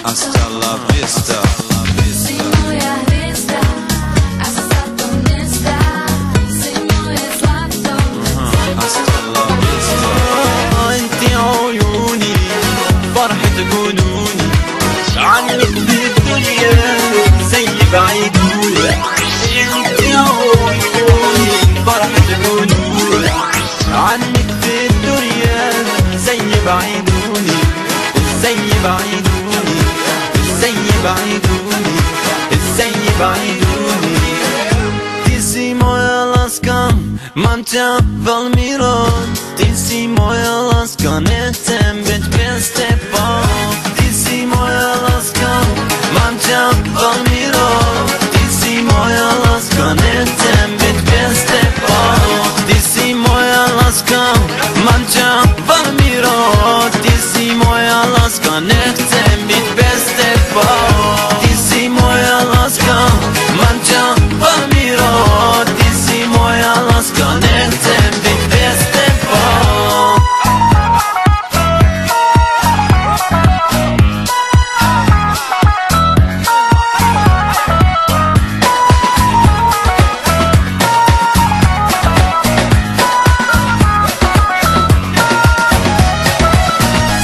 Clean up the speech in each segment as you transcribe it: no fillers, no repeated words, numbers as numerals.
Hasta la vista. Si moja hviezda a sa to nezdá, si moje zlato. Hasta la vista. انتي عيوني فرحة جنوني عنك بالدنيا زي بعيدوني. انتي عيوني فرحة جنوني عنك بالدنيا زي بعيدوني زي بعيدوني زي بعيدوني زي بعيدوني. Ty si moja láska, mám ťa veľmi rád. Ty si moja láska, nechcem byť bez teba. Ty si moja láska, mám ťa veľmi rád. Ty si moja láska, nechcem byť bez teba. Ty si moja láska, mám ťa veľmi rád. Ty si moja láska, nechcem byť bez teba. Ty si moja láska, mám ťa veľmi rád. Ty si moja láska, nechcem byť bez teba.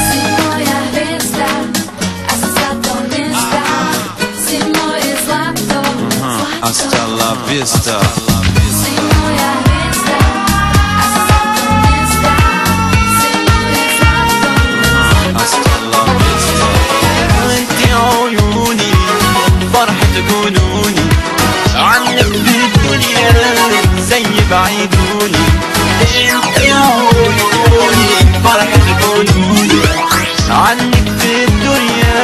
Si moja hviezda a sa to nezdá, si moje zlato. Hasta la vista. Si moja hviezda a sa to nezdá, si moje zlato. Hasta la vista. انتي عيوني فرحة جنوني عنك بالدنيا زي بعيدوني. انتي عيوني فرحة جنوني عنك بالدنيا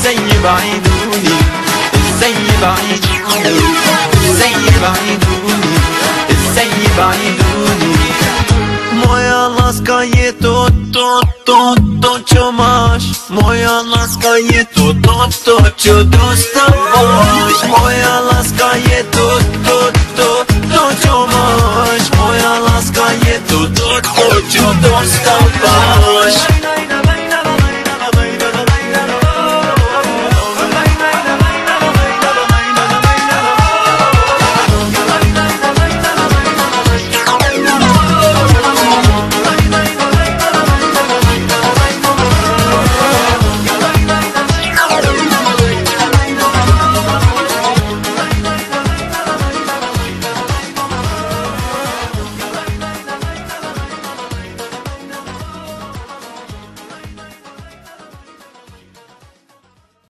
زي بعيدوني زي بعيدوني زي بعيدوني زي بعيدوني. Moja láska je to, čo máš. Moja láska je to, čo dostáš.